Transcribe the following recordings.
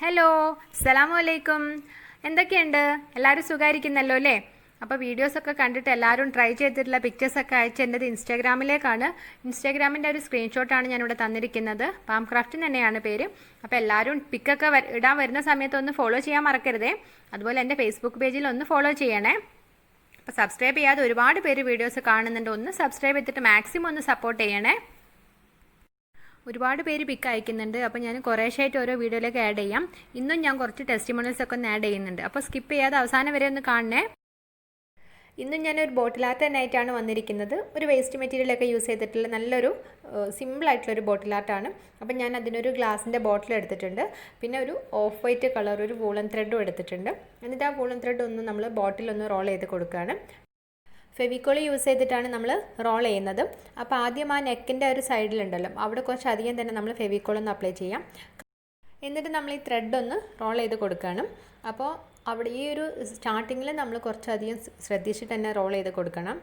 Hello, അസ്സലാമു അലൈക്കും. എന്തൊക്കെയുണ്ട്? എല്ലാവരും സുഖമായിരിക്കുന്നല്ലോ അല്ലേ? അപ്പോൾ വീഡിയോസൊക്കെ കണ്ടിട്ട് എല്ലാവരും ട്രൈ ചെയ്തിട്ടുള്ള പിക്ചേഴ്സൊക്കെ അയച്ച് എൻ്റെത് ഇൻസ്റ്റാഗ്രാമിലേക്കാണ്. ഇൻസ്റ്റാഗ്രാമിൻ്റെ ഒരു സ്ക്രീൻഷോട്ടാണ് ഞാനിവിടെ തന്നിരിക്കുന്നത്. പാം ക്രാഫ്റ്റ് തന്നെയാണ് പേര്. അപ്പോൾ എല്ലാവരും പിക്കൊക്കെ ഇടാൻ വരുന്ന സമയത്ത് ഒന്ന് ഫോളോ ചെയ്യാൻ മറക്കരുതേ. അതുപോലെ എൻ്റെ ഫേസ്ബുക്ക് പേജിൽ ഒന്ന് ഫോളോ ചെയ്യണേ. അപ്പോൾ സബ്സ്ക്രൈബ് ചെയ്യാതെ ഒരുപാട് പേര് വീഡിയോസ് കാണുന്നുണ്ട്. ഒന്ന് സബ്സ്ക്രൈബ് ചെയ്തിട്ട് മാക്സിമം ഒന്ന് സപ്പോർട്ട് ചെയ്യണേ. ഒരുപാട് പേര് പിക്ക് അയക്കുന്നുണ്ട്. അപ്പോൾ ഞാൻ കുറേശ്ശായിട്ട് ഓരോ വീഡിയോയിലേക്ക് ആഡ് ചെയ്യാം. ഇന്നും ഞാൻ കുറച്ച് ടെസ്റ്റിമോണിയൽസ് ഒക്കെ ഒന്ന് ആഡ് ചെയ്യുന്നുണ്ട്. അപ്പോൾ സ്കിപ്പ് ചെയ്യാതെ അവസാനം വരെ ഒന്ന് കാണണേ. ഇന്നും ഞാനൊരു ബോട്ടിൽ ആർട്ട് തന്നെയായിട്ടാണ് വന്നിരിക്കുന്നത്. ഒരു വേസ്റ്റ് മെറ്റീരിയലൊക്കെ യൂസ് ചെയ്തിട്ടുള്ള നല്ലൊരു സിമ്പിളായിട്ടുള്ളൊരു ബോട്ടിൽ ആർട്ടാണ്. അപ്പം ഞാൻ അതിനൊരു ഗ്ലാസിൻ്റെ ബോട്ടിൽ എടുത്തിട്ടുണ്ട്. പിന്നെ ഒരു ഓഫ് വൈറ്റ് കളർ ഒരു വൂളൻ ത്രെഡും എടുത്തിട്ടുണ്ട്. എന്നിട്ട് ആ വൂളൻ ത്രെഡ് ഒന്ന് നമ്മൾ ബോട്ടിലൊന്ന് റോൾ ചെയ്ത് കൊടുക്കുകയാണ്. ഫെവിക്കോൾ യൂസ് ചെയ്തിട്ടാണ് നമ്മൾ റോൾ ചെയ്യുന്നത്. അപ്പോൾ ആദ്യം ആ നെക്കിൻ്റെ ഒരു സൈഡിലുണ്ടല്ലോ, അവിടെ കുറച്ചധികം തന്നെ നമ്മൾ ഫെവിക്കോൾ ഒന്ന് അപ്ലൈ ചെയ്യാം. എന്നിട്ട് നമ്മൾ ഈ ത്രെഡ് ഒന്ന് റോൾ ചെയ്ത് കൊടുക്കണം. അപ്പോൾ അവിടെ ഈ ഒരു സ്റ്റാർട്ടിങ്ങിൽ നമ്മൾ കുറച്ചധികം ശ്രദ്ധിച്ചിട്ട് തന്നെ റോൾ ചെയ്ത് കൊടുക്കണം.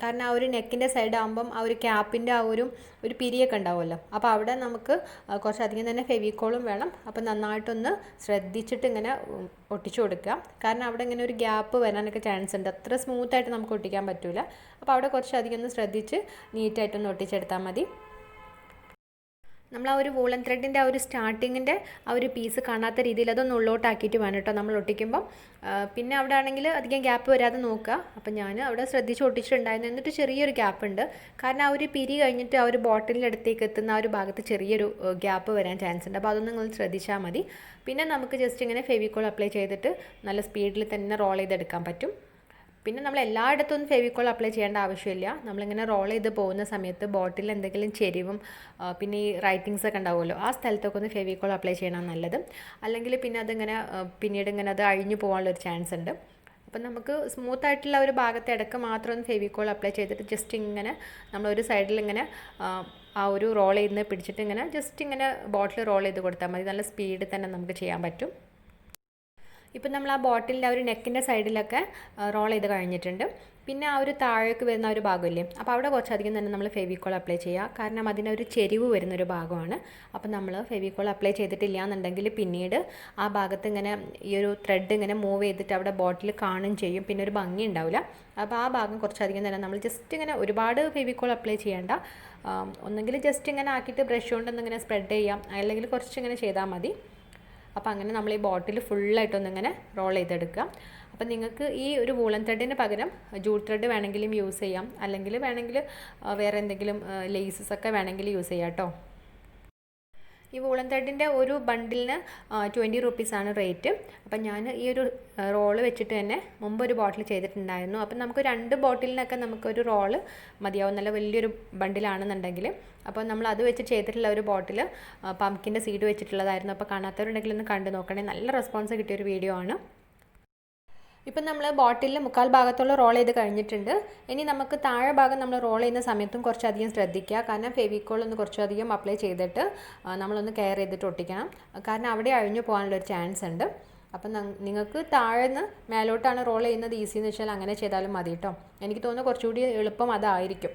കാരണം ആ ഒരു നെക്കിൻ്റെ സൈഡ് ആകുമ്പം ആ ഒരു ക്യാപ്പിൻ്റെ ആ ഒരു പിരിയൊക്കെ ഉണ്ടാവുമല്ലോ. അപ്പോൾ അവിടെ നമുക്ക് കുറച്ചധികം തന്നെ ഫെവിക്കോളും വേണം. അപ്പോൾ നന്നായിട്ടൊന്ന് ശ്രദ്ധിച്ചിട്ട് ഇങ്ങനെ ഒട്ടിച്ചു കൊടുക്കുക. കാരണം അവിടെ ഇങ്ങനെ ഒരു ഗ്യാപ്പ് വരാനൊക്കെ ചാൻസ് ഉണ്ട്. അത്ര സ്മൂത്തായിട്ട് നമുക്ക് ഒട്ടിക്കാൻ പറ്റില്ല. അപ്പോൾ അവിടെ കുറച്ചധികം ഒന്ന് ശ്രദ്ധിച്ച് നീറ്റായിട്ടൊന്ന് ഒട്ടിച്ചെടുത്താൽ മതി. നമ്മൾ ആ ഒരു വൂളൻ ത്രെഡിൻ്റെ ആ ഒരു സ്റ്റാർട്ടിങ്ങിൻ്റെ ആ ഒരു പീസ് കാണാത്ത രീതിയിൽ അതൊന്ന് ഉള്ളോട്ടാക്കിയിട്ട് വേണം കേട്ടോ നമ്മൾ ഒട്ടിക്കുമ്പം. പിന്നെ അവിടെ ആണെങ്കിൽ അധികം ഗ്യാപ്പ് വരാതെ നോക്കുക. അപ്പം ഞാൻ അവിടെ ശ്രദ്ധിച്ച് ഒട്ടിച്ചിട്ടുണ്ടായിരുന്നു. എന്നിട്ട് ചെറിയൊരു ഗ്യാപ്പ് ഉണ്ട്. കാരണം ആ ഒരു പിരി കഴിഞ്ഞിട്ട് ആ ഒരു ബോട്ടിലിൻ്റെ അടുത്തേക്ക് എത്തുന്ന ആ ഒരു ഭാഗത്ത് ചെറിയൊരു ഗ്യാപ്പ് വരാൻ ചാൻസ് ഉണ്ട്. അപ്പോൾ അതൊന്നും നിങ്ങൾ ശ്രദ്ധിച്ചാൽ മതി. പിന്നെ നമുക്ക് ജസ്റ്റ് ഇങ്ങനെ ഫെവിക്കോൾ അപ്ലൈ ചെയ്തിട്ട് നല്ല സ്പീഡിൽ തന്നെ റോൾ ചെയ്തെടുക്കാൻ പറ്റും. പിന്നെ നമ്മൾ എല്ലായിടത്തും ഫെവിക്കോൾ അപ്ലൈ ചെയ്യേണ്ട ആവശ്യമില്ല. നമ്മളിങ്ങനെ റോൾ ചെയ്ത് പോകുന്ന സമയത്ത് ബോട്ടിൽ എന്തെങ്കിലും ചെരിവും പിന്നെ ഈ റൈറ്റിങ്സ് ഒക്കെ ഉണ്ടാവുമല്ലോ, ആ സ്ഥലത്തൊക്കെ ഒന്ന് ഫെവിക്കോൾ അപ്ലൈ ചെയ്യണം നല്ലത്. അല്ലെങ്കിൽ പിന്നെ അതിങ്ങനെ പിന്നീട് ഇങ്ങനെ അത് അഴിഞ്ഞു പോകാനുള്ളൊരു ചാൻസ് ഉണ്ട്. അപ്പം നമുക്ക് സ്മൂത്തായിട്ടുള്ള ഒരു ഭാഗത്തെ ഇടയ്ക്ക് മാത്രം ഒന്ന് ഫെവിക്കോൾ അപ്ലൈ ചെയ്തിട്ട് ജസ്റ്റ് ഇങ്ങനെ നമ്മളൊരു സൈഡിൽ ഇങ്ങനെ ആ ഒരു റോൾ ചെയ്യുന്നത് പിടിച്ചിട്ട് ഇങ്ങനെ ജസ്റ്റ് ഇങ്ങനെ ബോട്ടിൽ റോൾ ചെയ്ത് കൊടുത്താൽ മതി. നല്ല സ്പീഡിൽ തന്നെ നമുക്ക് ചെയ്യാൻ പറ്റും. ഇപ്പം നമ്മൾ ആ ബോട്ടിലിൻ്റെ ആ ഒരു നെക്കിൻ്റെ സൈഡിലൊക്കെ റോൾ ചെയ്ത് കഴിഞ്ഞിട്ടുണ്ട്. പിന്നെ ആ ഒരു താഴേക്ക് വരുന്ന ഒരു ഭാഗമില്ലേ, അപ്പോൾ അവിടെ കുറച്ചധികം തന്നെ നമ്മൾ ഫെവിക്കോൾ അപ്ലൈ ചെയ്യുക. കാരണം അതിനൊരു ചെരിവ് വരുന്നൊരു ഭാഗമാണ്. അപ്പോൾ നമ്മൾ ഫെവിക്കോൾ അപ്ലൈ ചെയ്തിട്ടില്ല എന്നുണ്ടെങ്കിൽ പിന്നീട് ആ ഭാഗത്ത് ഇങ്ങനെ ഈ ഒരു ത്രെഡ് ഇങ്ങനെ മൂവ് ചെയ്തിട്ട് അവിടെ ബോട്ടിൽ കാണുകയും ചെയ്യും. പിന്നെ ഒരു ഭംഗി ഉണ്ടാവില്ല. അപ്പോൾ ആ ഭാഗം കുറച്ചധികം തന്നെ നമ്മൾ ജസ്റ്റ് ഇങ്ങനെ ഒരുപാട് ഫെവിക്കോൾ അപ്ലൈ ചെയ്യേണ്ട. ഒന്നെങ്കിൽ ജസ്റ്റ് ഇങ്ങനെ ആക്കിയിട്ട് ബ്രഷ് കൊണ്ടൊന്നിങ്ങനെ സ്പ്രെഡ് ചെയ്യാം, അല്ലെങ്കിൽ കുറച്ചിങ്ങനെ ചെയ്താൽ മതി. അപ്പോൾ അങ്ങനെ നമ്മൾ ഈ ബോട്ടിൽ ഫുള്ളായിട്ടൊന്നിങ്ങനെ റോൾ ചെയ്തെടുക്കുക. അപ്പോൾ നിങ്ങൾക്ക് ഈ ഒരു വൂളൻ ത്രെഡിന് പകരം ജൂട്ട് ത്രെഡ് വേണമെങ്കിലും യൂസ് ചെയ്യാം, അല്ലെങ്കിൽ വേണമെങ്കിൽ വേറെ എന്തെങ്കിലും ലേസസ് ഒക്കെ വേണമെങ്കിൽ യൂസ് ചെയ്യാം കേട്ടോ. ഈ വൂളൻ ത്രെഡിൻ്റെ ഒരു ബണ്ടിലിന് 20 റുപ്പീസാണ് റേറ്റ്. അപ്പം ഞാൻ ഈ ഒരു റോള് വെച്ചിട്ട് തന്നെ മുമ്പ് ഒരു ബോട്ടിൽ ചെയ്തിട്ടുണ്ടായിരുന്നു. അപ്പം നമുക്ക് 2 ബോട്ടിലിനൊക്കെ നമുക്കൊരു റോള് മതിയാവും, നല്ല വലിയൊരു ബണ്ടിലാണെന്നുണ്ടെങ്കിൽ. അപ്പോൾ നമ്മൾ അത് വെച്ച് ചെയ്തിട്ടുള്ള ഒരു ബോട്ടിൽ പംകിൻ്റെ സീഡ് വെച്ചിട്ടുള്ളതായിരുന്നു. അപ്പോൾ കാണാത്തവരുണ്ടെങ്കിൽ ഒന്ന് കണ്ടു നോക്കണേ. നല്ല റെസ്പോൺസ് കിട്ടിയൊരു വീഡിയോ ആണ്. ഇപ്പം നമ്മൾ ബോട്ടിലിൽ 1/4 ഭാഗത്തോളം റോൾ ചെയ്ത് കഴിഞ്ഞിട്ടുണ്ട്. ഇനി നമുക്ക് താഴെ ഭാഗം നമ്മൾ റോൾ ചെയ്യുന്ന സമയത്തും കുറച്ചധികം ശ്രദ്ധിക്കുക. കാരണം ഫെവിക്കോൾ ഒന്ന് കുറച്ചധികം അപ്ലൈ ചെയ്തിട്ട് നമ്മളൊന്ന് കെയർ ചെയ്തിട്ട് ഒട്ടിക്കണം. കാരണം അവിടെ അഴിഞ്ഞു പോകാനുള്ളൊരു ചാൻസ് ഉണ്ട്. അപ്പം നിങ്ങൾക്ക് താഴെ നിന്ന് മേലോട്ടാണ് റോൾ ചെയ്യുന്നത് ഈസി എന്ന് വെച്ചാൽ അങ്ങനെ ചെയ്താലും മതി കേട്ടോ. എനിക്ക് തോന്നുന്നു കുറച്ചുകൂടി എളുപ്പം അതായിരിക്കും.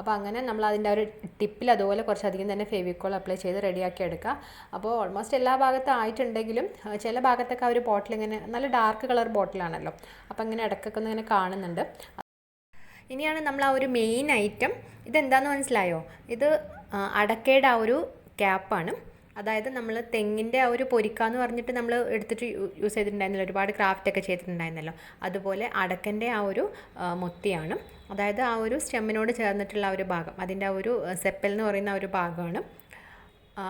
അപ്പോൾ അങ്ങനെ നമ്മൾ അതിൻ്റെ ഒരു ടിപ്പിൽ അതുപോലെ കുറച്ചധികം തന്നെ ഫെവിക്കോൾ അപ്ലൈ ചെയ്ത് റെഡിയാക്കി എടുക്കുക. അപ്പോൾ ഓൾമോസ്റ്റ് എല്ലാ ഭാഗത്തും ആയിട്ടുണ്ടെങ്കിലും ചില ഭാഗത്തൊക്കെ ആ ഒരു ബോട്ടിൽ ഇങ്ങനെ നല്ല ഡാർക്ക് കളർ ബോട്ടിലാണല്ലോ, അപ്പോൾ ഇങ്ങനെ ഇടയ്ക്കൊക്കെ ഒന്ന് ഇങ്ങനെ കാണുന്നുണ്ട്. ഇനിയാണ് നമ്മൾ ആ ഒരു മെയിൻ ഐറ്റം. ഇതെന്താണെന്ന് മനസ്സിലായോ? ഇത് അടക്കയുടെ ആ ഒരു ക്യാപ്പാണ്. അതായത് നമ്മൾ തെങ്ങിൻ്റെ ആ ഒരു പൊരിക്കാന്ന് പറഞ്ഞിട്ട് നമ്മൾ എടുത്തിട്ട് യൂസ് ചെയ്തിട്ടുണ്ടായിരുന്നല്ലോ, ഒരുപാട് ക്രാഫ്റ്റൊക്കെ ചെയ്തിട്ടുണ്ടായിരുന്നല്ലോ. അതുപോലെ അടക്കൻ്റെ ആ ഒരു മുത്തിയാണ്. അതായത് ആ ഒരു സ്റ്റെമ്മിനോട് ചേർന്നിട്ടുള്ള ആ ഒരു ഭാഗം, അതിൻ്റെ ആ ഒരു സെപ്പൽ എന്ന് പറയുന്ന ആ ഒരു ഭാഗമാണ്.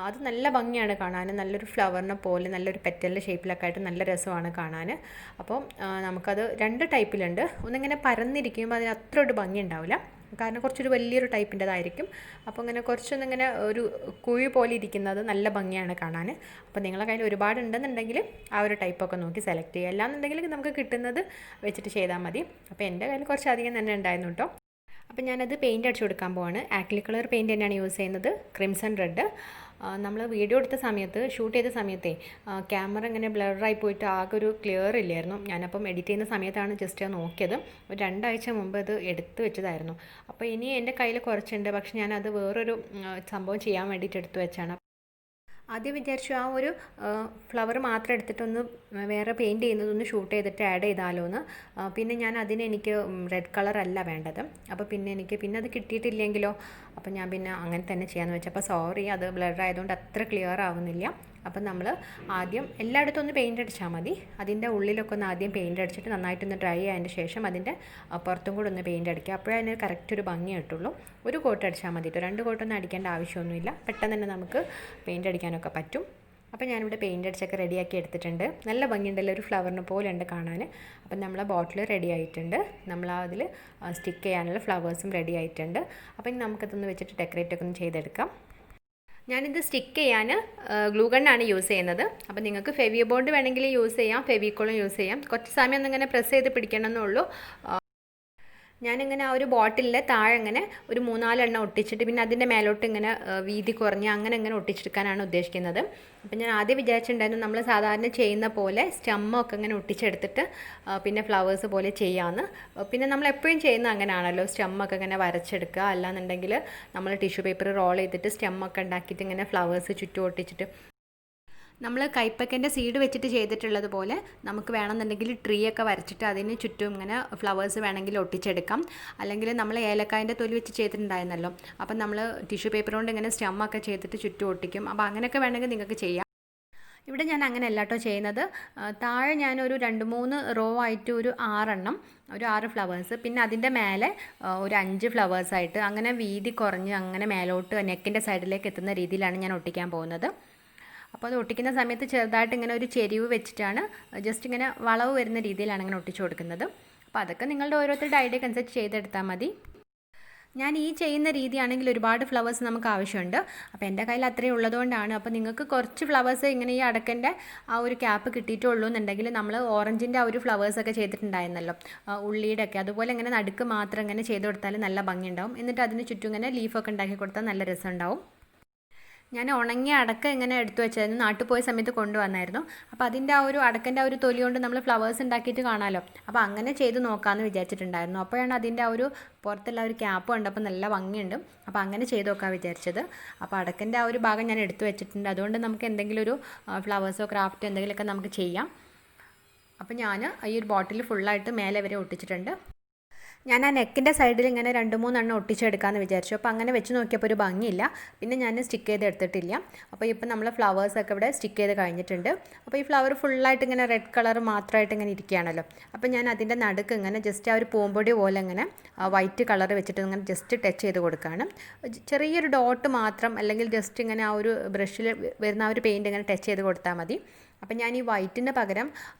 അത് നല്ല ഭംഗിയാണ് കാണാൻ. നല്ലൊരു ഫ്ലവറിനെ പോലെ നല്ലൊരു പെറ്റലിൻ്റെ ഷേപ്പിലൊക്കെ ആയിട്ട് നല്ല രസമാണ് കാണാൻ. അപ്പോൾ നമുക്കത് 2 ടൈപ്പിലുണ്ട്. ഒന്നിങ്ങനെ പരന്നിരിക്കുമ്പോൾ അതിന് അത്ര ഒരു ഭംഗി ഉണ്ടാവില്ല, കാരണം കുറച്ചൊരു വലിയൊരു ടൈപ്പിൻ്റെതായിരിക്കും. അപ്പോൾ ഇങ്ങനെ കുറച്ചൊന്നിങ്ങനെ ഒരു കുഴി പോലെ ഇരിക്കുന്നത് നല്ല ഭംഗിയാണ് കാണാൻ. അപ്പോൾ നിങ്ങളുടെ കയ്യിൽ ഒരുപാട് ഉണ്ടെന്നുണ്ടെങ്കിൽ ആ ഒരു ടൈപ്പൊക്കെ നോക്കി സെലക്ട് ചെയ്യുക. അല്ലാന്നുണ്ടെങ്കിൽ നമുക്ക് കിട്ടുന്നത് വെച്ചിട്ട് ചെയ്താൽ മതി. അപ്പോൾ എൻ്റെ കയ്യിൽ കുറച്ചധികം തന്നെ ഉണ്ടായിരുന്നു കേട്ടോ. അപ്പോൾ ഞാനത് പെയിൻറ്റ് അടിച്ചു കൊടുക്കാൻ പോവാണ്. ആക്രിലിക് കളർ പെയിൻറ്റ് തന്നെയാണ് യൂസ് ചെയ്യുന്നത്, ക്രിംസൺ റെഡ്. നമ്മൾ വീഡിയോ എടുത്ത സമയത്ത് ഷൂട്ട് ചെയ്ത സമയത്തേ ക്യാമറ ഇങ്ങനെ ബ്ലറായി പോയിട്ട് ആകെ ഒരു ക്ലിയർ ഇല്ലായിരുന്നു. ഞാനപ്പം എഡിറ്റ് ചെയ്യുന്ന സമയത്താണ് ജസ്റ്റ് നോക്കിയത്. ഒരു 2 ആഴ്ച മുമ്പ് അത് എടുത്ത് വെച്ചതായിരുന്നു. അപ്പോൾ ഇനി എൻ്റെ കയ്യിൽ കുറച്ചുണ്ട്, പക്ഷെ ഞാനത് വേറൊരു സംഭവം ചെയ്യാൻ വേണ്ടിയിട്ട് എടുത്തു വെച്ചാണ്. ആദ്യം വിചാരിച്ചു ആ ഒരു ഫ്ലവർ മാത്രം എടുത്തിട്ടൊന്ന് വേറെ പെയിൻറ്റ് ചെയ്യുന്നതൊന്ന് ഷൂട്ട് ചെയ്തിട്ട് ആഡ് ചെയ്താലോ എന്ന്. പിന്നെ ഞാൻ എനിക്ക് റെഡ് കളറല്ല വേണ്ടത്. അപ്പോൾ പിന്നെ അത് കിട്ടിയിട്ടില്ലെങ്കിലോ, അപ്പോൾ ഞാൻ പിന്നെ അങ്ങനെ തന്നെ ചെയ്യാമെന്ന് വെച്ചു. അപ്പോൾ സോറി, അത് ബ്ലർ ആയതുകൊണ്ട് അത്ര ക്ലിയർ ആവുന്നില്ല. അപ്പം നമ്മൾ ആദ്യം എല്ലായിടത്തും ഒന്ന് പെയിൻ്റ് അടിച്ചാൽ മതി. അതിൻ്റെ ഉള്ളിലൊക്കെ ഒന്ന് ആദ്യം പെയിൻ്റ് അടിച്ചിട്ട് നന്നായിട്ടൊന്ന് ഡ്രൈ ആയതിന് ശേഷം അതിൻ്റെ പുറത്തും കൂടെ ഒന്ന് പെയിൻ്റ് അടിക്കുക. അപ്പോഴേ അതിന് കറക്റ്റ് ഒരു ഭംഗി കിട്ടുള്ളൂ. ഒരു കോട്ട് അടിച്ചാൽ മതി കേട്ടോ, 2 കോട്ടൊന്നും അടിക്കേണ്ട ആവശ്യമൊന്നുമില്ല. പെട്ടെന്ന് തന്നെ നമുക്ക് പെയിൻ്റ് അടിക്കാനൊക്കെ പറ്റും. അപ്പോൾ ഞാനിവിടെ പെയിൻ്റ് അടിച്ചൊക്കെ റെഡിയാക്കി എടുത്തിട്ടുണ്ട്. നല്ല ഭംഗിയുണ്ടല്ലോ, ഒരു ഫ്ലവറിന് പോലെ ഉണ്ട് കാണാൻ. അപ്പം നമ്മളെ ബോട്ടിൽ റെഡി ആയിട്ടുണ്ട്. നമ്മൾ അതിൽ സ്റ്റിക്ക് ചെയ്യാനുള്ള ഫ്ലവേഴ്സും റെഡി ആയിട്ടുണ്ട്. അപ്പം ഇനി നമുക്കതൊന്ന് വെച്ചിട്ട് ഡെക്കറേറ്റ് ഒക്കെ ഒന്ന് ചെയ്തെടുക്കാം. ഞാനിത് സ്റ്റിക്ക് ചെയ്യാൻ ഗ്ലൂ ഗണ്ണാണ് യൂസ് ചെയ്യുന്നത്. അപ്പോൾ നിങ്ങൾക്ക് ഫെവി ബോണ്ട് വേണമെങ്കിൽ യൂസ് ചെയ്യാം, ഫെവിക്കോളും യൂസ് ചെയ്യാം. കുറച്ച് സമയം ഒന്നിങ്ങനെ പ്രസ് ചെയ്ത് പിടിക്കണമെന്നുള്ളൂ. ഞാനിങ്ങനെ ആ ഒരു ബോട്ടിലിൽ താഴെ ഇങ്ങനെ ഒരു 3-4 എണ്ണം ഒട്ടിച്ചിട്ട് പിന്നെ അതിൻ്റെ മേലോട്ട് ഇങ്ങനെ വീതി കുറഞ്ഞ് അങ്ങനെ ഒട്ടിച്ചെടുക്കാനാണ് ഉദ്ദേശിക്കുന്നത്. അപ്പം ഞാൻ ആദ്യം വിചാരിച്ചിട്ടുണ്ടായിരുന്നു നമ്മൾ സാധാരണ ചെയ്യുന്ന പോലെ സ്റ്റമ്മൊക്കെ ഇങ്ങനെ ഒട്ടിച്ചെടുത്തിട്ട് പിന്നെ ഫ്ലവേഴ്സ് പോലെ ചെയ്യാമെന്ന്. പിന്നെ നമ്മൾ എപ്പോഴും ചെയ്യുന്ന അങ്ങനെയാണല്ലോ, സ്റ്റമ്മൊക്കെ ഇങ്ങനെ വരച്ചെടുക്കുക. അല്ലാന്നുണ്ടെങ്കിൽ നമ്മൾ ടിഷ്യൂ പേപ്പർ റോൾ ചെയ്തിട്ട് സ്റ്റമ്മൊക്കെ ഉണ്ടാക്കിയിട്ട് ഇങ്ങനെ ഫ്ലവേഴ്സ് ചുറ്റും ഒട്ടിച്ചിട്ട് നമ്മൾ കൈപ്പക്കൻ്റെ സീഡ് വെച്ചിട്ട് ചെയ്തിട്ടുള്ളത് പോലെ നമുക്ക് വേണമെന്നുണ്ടെങ്കിൽ ട്രീ ഒക്കെ വരച്ചിട്ട് അതിന് ചുറ്റും ഇങ്ങനെ ഫ്ലവേഴ്സ് വേണമെങ്കിൽ ഒട്ടിച്ചെടുക്കാം. അല്ലെങ്കിൽ നമ്മൾ ഏലക്കായൻ്റെ തൊലി വെച്ച് ചെയ്തിട്ടുണ്ടായിരുന്നല്ലോ, അപ്പം നമ്മൾ ടിഷ്യൂ പേപ്പർ കൊണ്ട് ഇങ്ങനെ സ്റ്റമ്മൊക്കെ ചെയ്തിട്ട് ചുറ്റും ഒട്ടിക്കും. അപ്പോൾ അങ്ങനെയൊക്കെ വേണമെങ്കിൽ നിങ്ങൾക്ക് ചെയ്യാം. ഇവിടെ ഞാൻ അങ്ങനെ അല്ല കേട്ടോ ചെയ്യുന്നത്. താഴെ ഞാനൊരു 2-3 റോ ആയിട്ട് ഒരു 6 ഫ്ലവേഴ്സ്, പിന്നെ അതിൻ്റെ മേലെ ഒരു 5 ഫ്ലവേഴ്സായിട്ട് അങ്ങനെ വീതി കുറഞ്ഞ് അങ്ങനെ മേലോട്ട് നെക്കിൻ്റെ സൈഡിലേക്ക് എത്തുന്ന രീതിയിലാണ് ഞാൻ ഒട്ടിക്കാൻ പോകുന്നത്. അപ്പോൾ അത് ഒട്ടിക്കുന്ന സമയത്ത് ചെറുതായിട്ട് ഇങ്ങനെ ഒരു ചെരിവ് വെച്ചിട്ടാണ്, ജസ്റ്റ് ഇങ്ങനെ വളവ് വരുന്ന രീതിയിലാണ് ഇങ്ങനെ ഒട്ടിച്ചു കൊടുക്കുന്നത്. അപ്പോൾ അതൊക്കെ നിങ്ങളുടെ ഓരോരുത്തരുടെ ഐഡിയക്ക് അനുസരിച്ച് ചെയ്തെടുത്താൽ മതി. ഞാൻ ഈ ചെയ്യുന്ന രീതിയാണെങ്കിൽ ഒരുപാട് ഫ്ലവേഴ്സ് നമുക്ക് ആവശ്യമുണ്ട്. അപ്പോൾ എൻ്റെ കയ്യിൽ അത്രയും ഉള്ളതുകൊണ്ടാണ്. അപ്പോൾ നിങ്ങൾക്ക് കുറച്ച് ഫ്ലവേഴ്സ് ഇങ്ങനെ ഈ അടക്കൻ്റെ ആ ഒരു ക്യാപ്പ് കിട്ടിയിട്ടുള്ളൂ എന്നുണ്ടെങ്കിൽ നമ്മൾ ഓറഞ്ചിൻ്റെ ആ ഒരു ഫ്ലവേഴ്സൊക്കെ ചെയ്തിട്ടുണ്ടായിരുന്നല്ലോ, ഉള്ളിയുടെ ഒക്കെ, അതുപോലെ ഇങ്ങനെ നടുക്ക് മാത്രം ഇങ്ങനെ ചെയ്ത് കൊടുത്താൽ നല്ല ഭംഗിയുണ്ടാവും. എന്നിട്ട് അതിന് ചുറ്റും ഇങ്ങനെ ലീഫൊക്കെ ഉണ്ടാക്കി കൊടുത്താൽ നല്ല രസമുണ്ടാവും. ഞാൻ ഉണങ്ങിയ അടക്ക ഇങ്ങനെ എടുത്തു വെച്ചായിരുന്നു, നാട്ടിൽ പോയ സമയത്ത് കൊണ്ടുവന്നായിരുന്നു. അപ്പോൾ അതിൻ്റെ ആ ഒരു അടക്കൻ്റെ ആ ഒരു തൊലി കൊണ്ട് നമ്മൾ ഫ്ലവേഴ്സ് ഉണ്ടാക്കിയിട്ട് കാണാമല്ലോ. അപ്പോൾ അങ്ങനെ ചെയ്ത് നോക്കാമെന്ന് വിചാരിച്ചിട്ടുണ്ടായിരുന്നു. അപ്പോഴാണ് അതിൻ്റെ ആ ഒരു പുറത്തുള്ള ഒരു ക്യാപ്പ് കണ്ടപ്പോൾ നല്ല ഭംഗിയുണ്ട്. അപ്പോൾ അങ്ങനെ ചെയ്ത് നോക്കാൻ വിചാരിച്ചത്. അപ്പോൾ അടക്കൻ്റെ ആ ഒരു ഭാഗം ഞാൻ എടുത്തു വെച്ചിട്ടുണ്ട്. അതുകൊണ്ട് നമുക്ക് എന്തെങ്കിലും ഒരു ഫ്ലവേഴ്സോ ക്രാഫ്റ്റോ എന്തെങ്കിലുമൊക്കെ നമുക്ക് ചെയ്യാം. അപ്പോൾ ഞാൻ ഈ ഒരു ബോട്ടിൽ ഫുള്ളായിട്ട് മേലെ വരെ ഒട്ടിച്ചിട്ടുണ്ട്. ഞാൻ ആ നെക്കിൻ്റെ സൈഡിൽ ഇങ്ങനെ 2-3 എണ്ണം ഒട്ടിച്ചെടുക്കാമെന്ന് വിചാരിച്ചു. അപ്പോൾ അങ്ങനെ വെച്ച് നോക്കിയപ്പോൾ ഒരു ഭംഗിയില്ല. പിന്നെ ഞാൻ സ്റ്റിക്ക് ചെയ്ത് എടുത്തിട്ടില്ല. അപ്പോൾ ഇപ്പോൾ നമ്മൾ ഫ്ലവേഴ്സൊക്കെ ഇവിടെ സ്റ്റിക്ക് ചെയ്ത് കഴിഞ്ഞിട്ടുണ്ട്. അപ്പോൾ ഈ ഫ്ലവർ ഫുള്ളായിട്ട് ഇങ്ങനെ റെഡ് കളർ മാത്രമായിട്ട് ഇങ്ങനെ ഇരിക്കുകയാണല്ലോ. അപ്പോൾ ഞാൻ അതിൻ്റെ നടുക്ക് ഇങ്ങനെ ജസ്റ്റ് ആ ഒരു പൂമ്പൊടി പോലെ ഇങ്ങനെ വൈറ്റ് കളർ വെച്ചിട്ട് ഇങ്ങനെ ജസ്റ്റ് ടച്ച് ചെയ്ത് കൊടുക്കുകയാണ്. ചെറിയൊരു ഡോട്ട് മാത്രം, അല്ലെങ്കിൽ ജസ്റ്റ് ഇങ്ങനെ ആ ഒരു ബ്രഷിൽ വരുന്ന ആ ഒരു പെയിൻറ്റ് ഇങ്ങനെ ടച്ച് ചെയ്ത് കൊടുത്താൽ മതി. അപ്പം ഞാൻ ഈ വൈറ്റിന് പകരം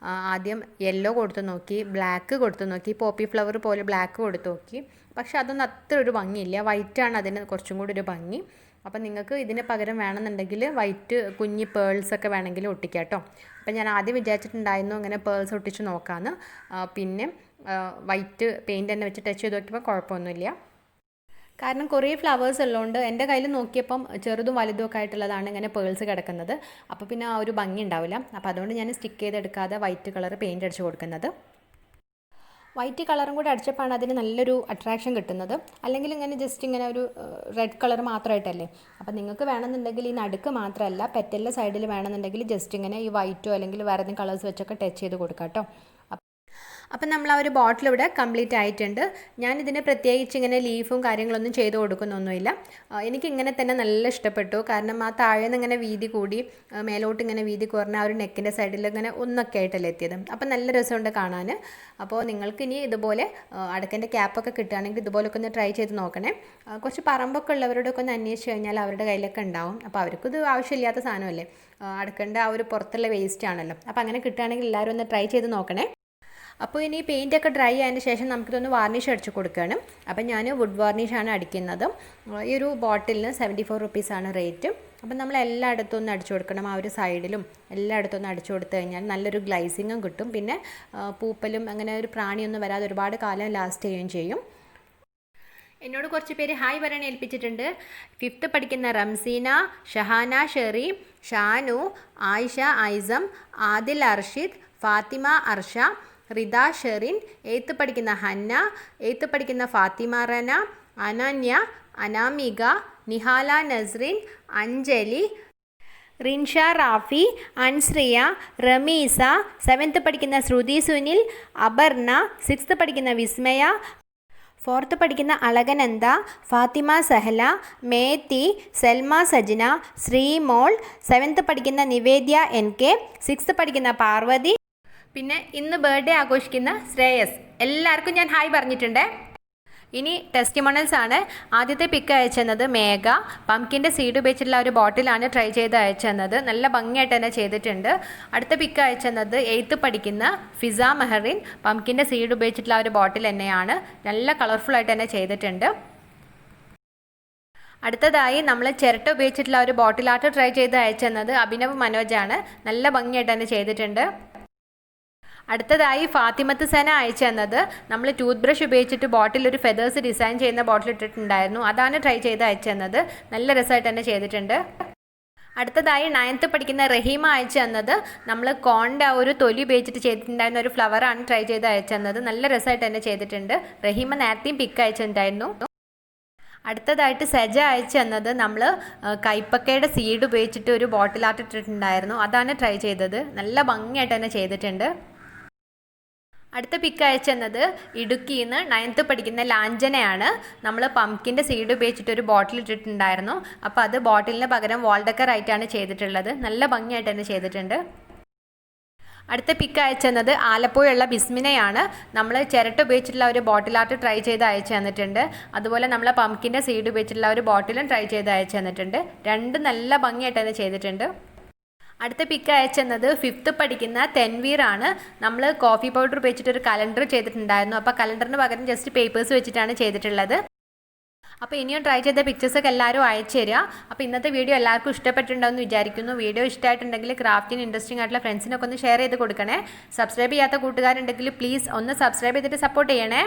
ആദ്യം യെല്ലോ കൊടുത്ത് നോക്കി, ബ്ലാക്ക് കൊടുത്ത് നോക്കി, പോപ്പി ഫ്ലവർ പോലെ ബ്ലാക്ക് കൊടുത്ത് നോക്കി. പക്ഷെ അതൊന്നും അത്ര ഒരു ഭംഗിയില്ല. വൈറ്റാണ് അതിന് കുറച്ചും കൂടി ഒരു ഭംഗി. അപ്പം നിങ്ങൾക്ക് ഇതിന് പകരം വേണമെന്നുണ്ടെങ്കിൽ വൈറ്റ് കുഞ്ഞി പേൾസൊക്കെ വേണമെങ്കിൽ ഒട്ടിക്കാം കേട്ടോ. അപ്പം ഞാൻ ആദ്യം വിചാരിച്ചിട്ടുണ്ടായിരുന്നു ഇങ്ങനെ പേൾസ് ഒട്ടിച്ച് നോക്കാമെന്ന്. പിന്നെ വൈറ്റ് പെയിൻറ്റ് തന്നെ വെച്ച് ടച്ച് ചെയ്ത് നോക്കിയപ്പോൾ കുഴപ്പമൊന്നുമില്ല. കാരണം കുറേ ഫ്ലവേഴ്സ് ഉള്ളതുകൊണ്ട് എൻ്റെ കയ്യിൽ നോക്കിയപ്പം ചെറുതും വലുതും ഒക്കെ ആയിട്ടുള്ളതാണ് ഇങ്ങനെ പേൾസ് കിടക്കുന്നത്. അപ്പോൾ പിന്നെ ആ ഒരു ഭംഗി ഉണ്ടാവില്ല. അപ്പോൾ അതുകൊണ്ട് ഞാൻ സ്റ്റിക്ക് ചെയ്തെടുക്കാതെ വൈറ്റ് കളർ പെയിൻറ്റ് അടിച്ച് കൊടുക്കുന്നത്. വൈറ്റ് കളറും കൂടി അടിച്ചപ്പോഴാണ് അതിന് നല്ലൊരു അട്രാക്ഷൻ കിട്ടുന്നത്. അല്ലെങ്കിൽ ഇങ്ങനെ ജസ്റ്റ് ഇങ്ങനെ ഒരു റെഡ് കളർ മാത്രമായിട്ടല്ലേ. അപ്പോൾ നിങ്ങൾക്ക് വേണമെന്നുണ്ടെങ്കിൽ ഈ നടുക്ക് മാത്രമല്ല, പെറ്റലിൻ്റെ സൈഡിൽ വേണമെന്നുണ്ടെങ്കിൽ ജസ്റ്റ് ഇങ്ങനെ ഈ വൈറ്റോ അല്ലെങ്കിൽ വേറെ ഏതെങ്കിലും കളേഴ്സ് വെച്ചൊക്കെ ടച്ച് ചെയ്ത് കൊടുക്കാം കേട്ടോ. അപ്പം നമ്മൾ ആ ഒരു ബോട്ടിൽ ഇവിടെ കംപ്ലീറ്റ് ആയിട്ടുണ്ട്. ഞാനിതിന് പ്രത്യേകിച്ച് ഇങ്ങനെ ലീഫും കാര്യങ്ങളൊന്നും ചെയ്ത് കൊടുക്കുന്നൊന്നുമില്ല. എനിക്കിങ്ങനെ തന്നെ നല്ല ഇഷ്ടപ്പെട്ടു. കാരണം ആ താഴെ നിന്ന് ഇങ്ങനെ വീതി കൂടി മേലോട്ട് ഇങ്ങനെ വീതി കുറഞ്ഞ ആ ഒരു നെക്കിൻ്റെ സൈഡിൽ ഇങ്ങനെ ഒന്നൊക്കെ ആയിട്ടല്ലേ എത്തിയത്. അപ്പം നല്ല രസമുണ്ട് കാണാൻ. അപ്പോൾ നിങ്ങൾക്ക് ഇനി ഇതുപോലെ അടക്കൻ്റെ ക്യാപ്പൊക്കെ കിട്ടുകയാണെങ്കിൽ ഇതുപോലൊക്കെ ഒന്ന് ട്രൈ ചെയ്ത് നോക്കണേ. കുറച്ച് പറമ്പൊക്കെ ഉള്ളവരോടൊക്കെ ഒന്ന് അന്വേഷിച്ച് കഴിഞ്ഞാൽ അവരുടെ കയ്യിലൊക്കെ ഉണ്ടാവും. അപ്പോൾ അവർക്കിത് ആവശ്യമില്ലാത്ത സാധനമല്ലേ, അടക്കൻ്റെ ആ ഒരു പുറത്തുള്ള വേസ്റ്റ് ആണല്ലോ. അപ്പോൾ അങ്ങനെ കിട്ടുകയാണെങ്കിൽ എല്ലാവരും ഒന്ന് ട്രൈ ചെയ്ത് നോക്കണേ. അപ്പോൾ ഇനി പെയിൻറ്റൊക്കെ ഡ്രൈ ആയതിന് ശേഷം നമുക്കിതൊന്ന് വാർണിഷ് അടിച്ച് കൊടുക്കുകയാണ്. അപ്പം ഞാൻ വുഡ് വാർണിഷാണ് അടിക്കുന്നത്. ഈ ഒരു ബോട്ടിലിന് 74 റുപ്പീസാണ് റേറ്റ്. അപ്പം നമ്മൾ എല്ലായിടത്തും ഒന്ന് അടിച്ചു കൊടുക്കണം. ആ ഒരു സൈഡിലും എല്ലായിടത്തും ഒന്ന് അടിച്ചു കൊടുത്തു കഴിഞ്ഞാൽ നല്ലൊരു ഗ്ലൈസിങ്ങും കിട്ടും. പിന്നെ പൂപ്പലും അങ്ങനെ ഒരു പ്രാണിയൊന്നും വരാതെ ഒരുപാട് കാലം ലാസ്റ്റ് ചെയ്യുകയും ചെയ്യും. എന്നോട് കുറച്ച് പേര് ഹായ് പറയാൻ ഏൽപ്പിച്ചിട്ടുണ്ട്. 5th പഠിക്കുന്ന റംസീന, ഷഹാന ഷെറി, ഷാനു, ആയിഷ ഐസം, ആദിൽ അർഷിദ്, ഫാത്തിമ അർഷ, റിദ ഷെറിൻ, 8th പഠിക്കുന്ന ഹന്ന, 8th പഠിക്കുന്ന ഫാത്തിമ റന, അനന്യ, അനാമിക, നിഹാല നസ്രീൻ, അഞ്ജലി, റിൻഷ റാഫി, അൻശ്രിയ, റമീസ, 7th പഠിക്കുന്ന ശ്രുതി സുനിൽ, അപർണ, 6th പഠിക്കുന്ന വിസ്മയ, 4th പഠിക്കുന്ന അളകനന്ദ, ഫാത്തിമ സഹല, മേത്തി, സൽമ സജ്ന, ശ്രീമോൾ, 7th പഠിക്കുന്ന നിവേദ്യ NK, 6th പഠിക്കുന്ന പാർവതി, പിന്നെ ഇന്ന് ബർത്ത്ഡേ ആഘോഷിക്കുന്ന ശ്രേയസ്. എല്ലാവർക്കും ഞാൻ ഹായ് പറഞ്ഞിട്ടുണ്ട്. ഇനി ടെസ്റ്റിമോണൽസ് ആണ്. ആദ്യത്തെ പിക്ക് അയച്ചെന്നത് മേഘ. പംകിൻ്റെ സീഡ് ഉപയോഗിച്ചിട്ടുള്ള ഒരു ബോട്ടിലാണ് ട്രൈ ചെയ്ത് അയച്ചെന്നത്. നല്ല ഭംഗിയായിട്ട് തന്നെ ചെയ്തിട്ടുണ്ട്. അടുത്ത പിക്ക് അയച്ചെന്നത് 8th പഠിക്കുന്ന ഫിസ മെഹറിൻ. പംകിൻ്റെ സീഡ് ഉപയോഗിച്ചിട്ടുള്ള ഒരു ബോട്ടിൽ തന്നെയാണ്. നല്ല കളർഫുൾ ആയിട്ട് തന്നെ ചെയ്തിട്ടുണ്ട്. അടുത്തതായി നമ്മൾ ചിരട്ട ഉപയോഗിച്ചിട്ടുള്ള ഒരു ബോട്ടിൽ ആർട്ട് ട്രൈ ചെയ്ത് അയച്ചെന്നത് അഭിനവ് മനോജാണ്. നല്ല ഭംഗിയായിട്ട് തന്നെ ചെയ്തിട്ടുണ്ട്. അടുത്തതായി ഫാത്തിമത്ത് സന അയച്ചു തന്നത് നമ്മൾ ടൂത്ത് ബ്രഷ് ഉപയോഗിച്ചിട്ട് ബോട്ടിൽ ഒരു ഫെതേഴ്സ് ഡിസൈൻ ചെയ്യുന്ന ബോട്ടിൽ ഇട്ടിട്ടുണ്ടായിരുന്നു. അതാണ് ട്രൈ ചെയ്ത് അയച്ചു തന്നത്. നല്ല രസമായിട്ട് തന്നെ ചെയ്തിട്ടുണ്ട്. അടുത്തതായി 9th പഠിക്കുന്ന റഹീമ അയച്ചു തന്നത് നമ്മൾ കോണിൻ്റെ ആ ഒരു തൊലി ഉപയോഗിച്ചിട്ട് ചെയ്തിട്ടുണ്ടായിരുന്ന ഒരു ഫ്ലവറാണ് ട്രൈ ചെയ്ത് അയച്ചു തന്നത്. നല്ല രസമായിട്ട് തന്നെ ചെയ്തിട്ടുണ്ട്. റഹീമ നേരത്തെയും പിക്ക് അയച്ചിട്ടുണ്ടായിരുന്നു. അടുത്തതായിട്ട് സജ അയച്ചു തന്നത് നമ്മൾ കൈപ്പക്കയുടെ സീഡ് ഉപയോഗിച്ചിട്ട് ഒരു ബോട്ടിൽ ആർട്ട് ഇട്ടിട്ടുണ്ടായിരുന്നു. അതാണ് ട്രൈ ചെയ്തത്. നല്ല ഭംഗിയായിട്ട് തന്നെ ചെയ്തിട്ടുണ്ട്. അടുത്ത പിക്ക് അയച്ചെന്നത് ഇടുക്കിയിൽ നിന്ന് 9th പഠിക്കുന്ന ലാഞ്ചനയാണ്. നമ്മൾ പംകിൻ്റെ സീഡ് ഉപയോഗിച്ചിട്ട് ഒരു ബോട്ടിൽ ഇട്ടിട്ടുണ്ടായിരുന്നു. അപ്പോൾ അത് ബോട്ടിലിന് പകരം വാൾ ഡെക്കർ ആയിട്ടാണ് ചെയ്തിട്ടുള്ളത്. നല്ല ഭംഗിയായിട്ട് തന്നെ ചെയ്തിട്ടുണ്ട്. അടുത്ത പിക്ക് അയച്ചെന്നത് ആലപ്പുഴയുള്ള ബിസ്മിനയാണ്. നമ്മൾ ചിരട്ട ഉപയോഗിച്ചിട്ടുള്ള ഒരു ബോട്ടിൽ ആർട്ട് ട്രൈ ചെയ്ത് അയച്ചു തന്നിട്ടുണ്ട്. അതുപോലെ നമ്മൾ പംകിൻ്റെ സീഡ് ഉപയോഗിച്ചിട്ടുള്ള ഒരു ബോട്ടിലും ട്രൈ ചെയ്ത് അയച്ചു തന്നിട്ടുണ്ട്. രണ്ടും നല്ല ഭംഗിയായിട്ട് തന്നെ ചെയ്തിട്ടുണ്ട്. അടുത്ത പിക്ക് അയച്ചെന്നത് 5th പഠിക്കുന്ന തെൻവീർ ആണ്. നമ്മൾ കോഫി പൗഡർ ഉപയോഗിച്ചിട്ട് ഒരു കലണ്ടർ ചെയ്തിട്ടുണ്ടായിരുന്നു. അപ്പോൾ കലണ്ടറിന് പകരം ജസ്റ്റ് പേപ്പേഴ്സ് വെച്ചിട്ടാണ് ചെയ്തിട്ടുള്ളത്. അപ്പോൾ ഇനിയും ട്രൈ ചെയ്ത പിക്ചേഴ്സൊക്കെ എല്ലാവരും അയച്ചു തരിക. അപ്പോൾ ഇന്നത്തെ വീഡിയോ എല്ലാവർക്കും ഇഷ്ടപ്പെട്ടിട്ടുണ്ടെന്ന് വിചാരിക്കുന്നു. വീഡിയോ ഇഷ്ടമായിട്ടുണ്ടെങ്കിൽ ക്രാഫ്റ്റിന് ഇൻട്രസ്റ്റിംഗ് ആയിട്ടുള്ള ഫ്രണ്ട്സിനൊക്കെ ഒന്ന് ഷെയർ ചെയ്ത് കൊടുക്കണേ. സബ്സ്ക്രൈബ് ചെയ്യാത്ത കൂട്ടുകാരുണ്ടെങ്കിൽ പ്ലീസ് ഒന്ന് സബ്സ്ക്രൈബ് ചെയ്തിട്ട് സപ്പോർട്ട് ചെയ്യണേ.